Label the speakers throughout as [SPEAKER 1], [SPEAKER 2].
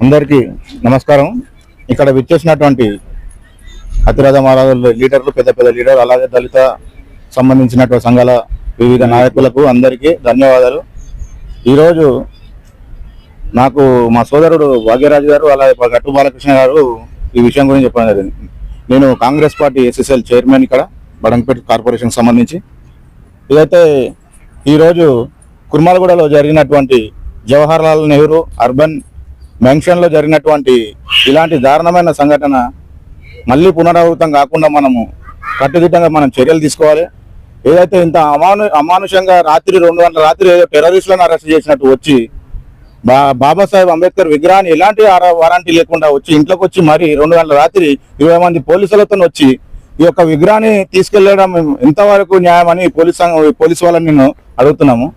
[SPEAKER 1] అందరికీ నమస్కారం. ఇక్కడ విచ్చేసినటువంటి అతిరథ మహారాజుల లీడర్లు, పెద్ద పెద్ద లీడర్, అలాగే దళిత సంబంధించినటువంటి సంఘాల వివిధ నాయకులకు అందరికీ ధన్యవాదాలు. ఈరోజు నాకు మా సోదరుడు భాగ్యరాజు గారు, అలాగే గట్టు బాలకృష్ణ గారు ఈ విషయం గురించి చెప్పడం జరిగింది. నేను కాంగ్రెస్ పార్టీ ఎస్ఎస్ఎల్ చైర్మన్ ఇక్కడ బడంగపేట కార్పొరేషన్ సంబంధించి. ఇదైతే ఈరోజు కుర్మాలగూడలో జరిగినటువంటి జవహర్ లాల్ నెహ్రూ అర్బన్ మెన్షన్లో జరిగినటువంటి ఇలాంటి దారుణమైన సంఘటన మళ్ళీ పునరావృతం కాకుండా మనము కట్టుదిట్టంగా మనం చర్యలు తీసుకోవాలి. ఏదైతే ఇంత అమానుషంగా రాత్రి 2 గంటల రాత్రి టెర్రరిస్టులను అరెస్ట్ చేసినట్టు వచ్చి బాబాసాహెబ్ అంబేద్కర్ విగ్రహాన్ని ఎలాంటి వారంటీ లేకుండా వచ్చి ఇంట్లోకి వచ్చి మరి 2 గంటల రాత్రి 20 మంది పోలీసులతో వచ్చి ఈ యొక్క విగ్రహాన్ని తీసుకెళ్లడం ఎంతవరకు న్యాయమని పోలీసు వాళ్ళని నేను అడుగుతున్నాము.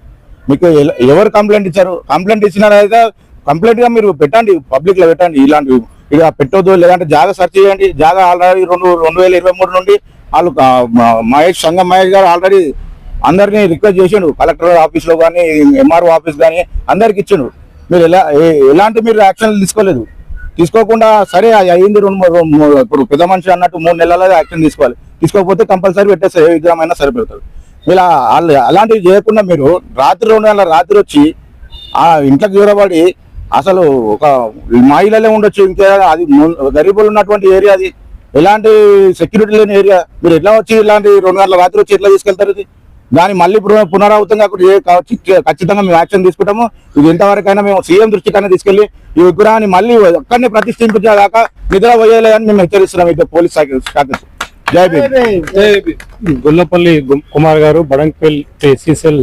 [SPEAKER 1] మీకు ఎవరు కంప్లైంట్ ఇచ్చారు? కంప్లైంట్ ఇచ్చినారైతే కంప్లైంట్ గా మీరు పెట్టండి, పబ్లిక్ లో పెట్టండి. ఇలాంటి ఇక పెట్టొద్దు, లేదంటే జాగా సెర్చ్ చేయండి. జాగా ఆల్రెడీ 2023 నుండి వాళ్ళు సంగం మహేష్ గారు ఆల్రెడీ అందరినీ రిక్వెస్ట్ చేసిండు. కలెక్టర్ ఆఫీస్ లో కానీ, ఎంఆర్ఓ ఆఫీస్ కానీ అందరికి ఇచ్చిండు. మీరు ఎలాంటి మీరు యాక్షన్ తీసుకోకుండా సరే అయింది ఇప్పుడు పెద్ద మనిషి అన్నట్టు 3 నెలల్లో యాక్షన్ తీసుకోవాలి. తీసుకోకపోతే కంపల్సరీ పెట్టేస్తారు, ఏ విగ్రహం అయినా సరిపెడతారు. మీరు అలాంటివి చేయకుండా మీరు రాత్రి 2 గంటల రాత్రి వచ్చి ఆ ఇంట్లోకి దూరబడి, అసలు ఒక మహిళలే ఉండొచ్చు, ఇంకా అది గరీబులు ఉన్నటువంటి ఏరియా, అది ఎలాంటి సెక్యూరిటీ లేని ఏరియా. మీరు ఎట్లా వచ్చి ఇలాంటి 2 గంటల రాత్రి వచ్చి ఎట్లా తీసుకెళ్తారు? ఇది దాన్ని మళ్ళీ పునరావృతంగా ఖచ్చితంగా మేము యాక్షన్ తీసుకుంటాము. ఇది ఎంతవరకైనా మేము సీఎం దృష్టికైనా తీసుకెళ్లి ఈ విగ్రహాన్ని మళ్ళీ ఒక్కరిని ప్రతిష్ఠించేదాకా నిద్ర పోయేలేదని మేము హెచ్చరిస్తున్నాం. అయితే పోలీస్ శాఖ. జై భీమ్.
[SPEAKER 2] గొల్లపల్లి కుమార్ గారు, బడంగపల్లి ఎస్ఎస్ఎల్